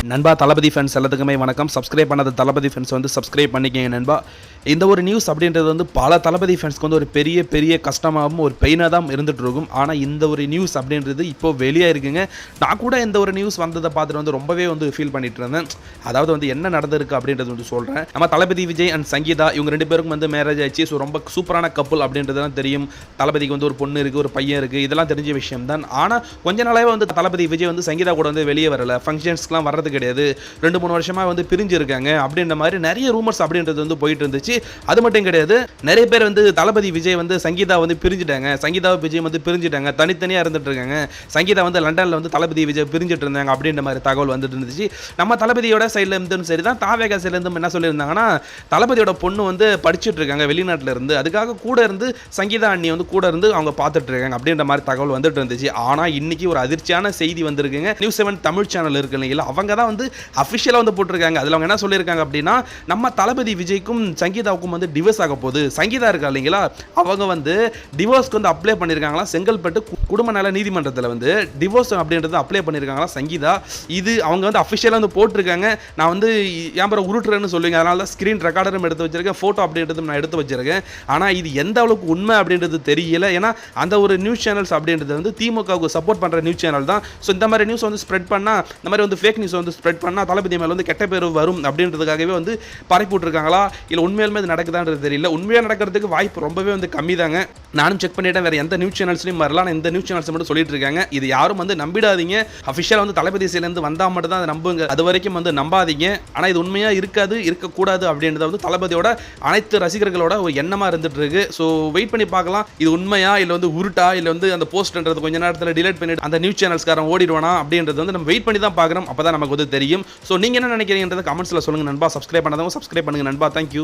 நண்பா தளபதி ஃபேன்ஸ் எல்லாத்துக்குமே வணக்கம். சப்ஸ்கிரைப் பண்ணாத தளபதி ஃபேன்ஸ் வந்து சப்ஸ்கிரைப் பண்ணிக்கங்க நண்பா. இந்த ஒரு நியூஸ் அப்படின்றது வந்து பல தளபதி ஃபேன்ஸ்க்கு வந்து ஒரு பெரிய கஷ்டமாகவும் ஒரு பெயினாக தான் இருந்துட்டு இருக்கும். ஆனால் இந்த ஒரு நியூஸ் அப்படின்றது இப்போ வெளியே இருக்குங்க. நான் கூட இந்த ஒரு நியூஸ் வந்ததை பார்த்துட்டு வந்து ரொம்பவே வந்து ஃபீல் பண்ணிட்டு இருந்தேன். அதாவது வந்து என்ன நடந்திருக்கு அப்படின்றது வந்து சொல்கிறேன். நம்ம தளபதி விஜய் அண்ட் சங்கீதா இவங்க ரெண்டு பேருக்கும் வந்து மேரேஜ் ஆச்சு. ஸோ ரொம்ப சூப்பரான கப்புள் அப்படின்றது தான் தெரியும். தளபதிக்கு வந்து ஒரு பொண்ணு இருக்குது, ஒரு பையன் இருக்குது, இதெல்லாம் தெரிஞ்ச விஷயம் தான். ஆனால் கொஞ்ச நாளாகவே வந்து தளபதி விஜய் வந்து சங்கீதா கூட வந்து வெளியே வரல, ஃபங்க்ஷன்ஸ்க்குலாம் வர்றது கிடையாது, 2-3 வருஷமாக வந்து பிரிஞ்சு இருக்காங்க அப்படின்ற மாதிரி நிறைய ரூமர்ஸ் அப்படின்றது வந்து போயிட்டு இருந்துச்சு. அது மட்டும் கிடையாது, நிறைய பேர் வந்து தளபதி விஜய் வந்து சங்கீதா வந்து பிரிஞ்சுட்டாங்க, சங்கீதாவை விஜய் வந்து பிரிஞ்சுட்டாங்க, தனித்தனியாக இருந்துட்டு இருக்காங்க, சங்கீதா வந்து லண்டனில் வந்து தளபதி விஜய் பிரிஞ்சுட்டு இருந்தாங்க அப்படின்ற மாதிரி தகவல் வந்துட்டு இருந்துச்சு. நம்ம தளபதியோட சைடில் இருந்தும் சரி தான், தாவேகா சைடில் இருந்தும் என்ன சொல்லியிருந்தாங்கன்னா, தளபதியோட பொண்ணு வந்து படிச்சுட்டு இருக்காங்க வெளிநாட்டில் இருந்து, அதுக்காக கூட இருந்து சங்கீதா அண்ணி வந்து கூட இருந்து அவங்க பார்த்துட்டு இருக்காங்க அப்படின்ற மாதிரி தகவல் வந்துட்டு இருந்துச்சு. ஆனால் இன்னைக்கு ஒரு அதிர்ச்சியான செய்தி வந்திருக்குங்க. நியூஸ் 7 தமிழ் சேனல் இருக்கு இல்லைங்களா, அவங்க தான் வந்து அஃபிஷியலாக வந்து போட்டிருக்காங்க. அதில் அவங்க என்ன சொல்லியிருக்காங்க அப்படின்னா, நம்ம தளபதி விஜய்க்கும் சங்கீதாவுக்கும் வந்து டிவோர்ஸ் ஆக போகுது. சங்கீதா இருக்கா இல்லைங்களா, அவங்க வந்து டிவோர்ஸ்க்கு வந்து அப்ளை பண்ணியிருக்காங்களா செங்கல்பட்டு குடும்ப நல நீதிமன்றத்தில் வந்து டிவோர்ஸ் அப்படின்றது அப்ளை பண்ணியிருக்காங்களா சங்கீதா. இது அவங்க வந்து அஃபிஷியலாக வந்து போட்டிருக்காங்க. நான் வந்து ஏம்பரை உருட்டுறேன்னு சொல்லுவீங்க, அதனால தான் ஸ்க்ரீன் ரெக்கார்டரும் எடுத்து வச்சிருக்கேன், ஃபோட்டோ அப்படின்றதும் நான் எடுத்து வச்சிருக்கேன். ஆனால் இது எந்த அளவுக்கு உண்மை அப்படின்றது தெரியல. ஏன்னா அந்த ஒரு நியூஸ் சேனல்ஸ் அப்படின்றது வந்து திமுகவுக்கு சப்போர்ட் பண்ணுற நியூஸ் சேனல் தான். ஸோ இந்த மாதிரி நியூஸ் வந்து ஸ்ப்ரெட் பண்ணால், இந்த மாதிரி வந்து ஃபேக் நியூஸ் வந்து ஸ்ப்ரெட் பண்ணால் தளபதி மேலே வந்து கெட்ட பேர் வரும் அப்படின்றதுக்காகவே வந்து பரப்பி விட்டுருக்காங்களா, இல்லை உண்மையிலுமே இது நடக்குதான்றது தெரியல. உண்மையாக நடக்கிறதுக்கு வாய்ப்பு ரொம்பவே வந்து கம்மி தாங்க. நானும் செக் பண்ணிட்டேன், வேறு எந்த நியூஸ் சேனல்ஸ்லையும் வரலாம், இந்த நியூஸ் சேனல்ஸ் மட்டும் சொல்லிட்டு இருக்காங்க. இது யாரும் வந்து நம்பிடாதீங்க. அஃபிஷியலாக வந்து தளபதி சைட்லேருந்து வந்தால் மட்டும் தான் அதை நம்புங்க, அது வரைக்கும் வந்து நம்பாதீங்க. ஆனால் இது உண்மையாக இருக்காது, இருக்கக்கூடாது அப்படின்றத வந்து தளபதியோட அனைத்து ரசிகர்களோட ஒரு எண்ணமாக இருந்துட்டு இருக்கு. ஸோ வெயிட் பண்ணி பார்க்கலாம், இது உண்மையா இல்லை வந்து உருட்டா, இல்லை வந்து அந்த போஸ்ட்ன்றது கொஞ்ச நேரத்தில் டிலேட் பண்ணிட்டு அந்த நியூஸ் சேனல்ஸ்காரன் ஓடிடுவானா அப்படின்றது வந்து நம்ம வெயிட் பண்ணி தான் பார்க்குறோம். அப்போ தான் நமக்கு வந்து தெரியும். ஸோ நீங்கள் என்ன நினைக்கிறீங்கன்றத கமெண்ட்ஸில் சொல்லுங்கள் நண்பா. சப்ஸ்கிரைப் பண்ணாதவங்க சப்ஸ்கிரைப் பண்ணுங்கள் நண்பா. தேங்க்யூ.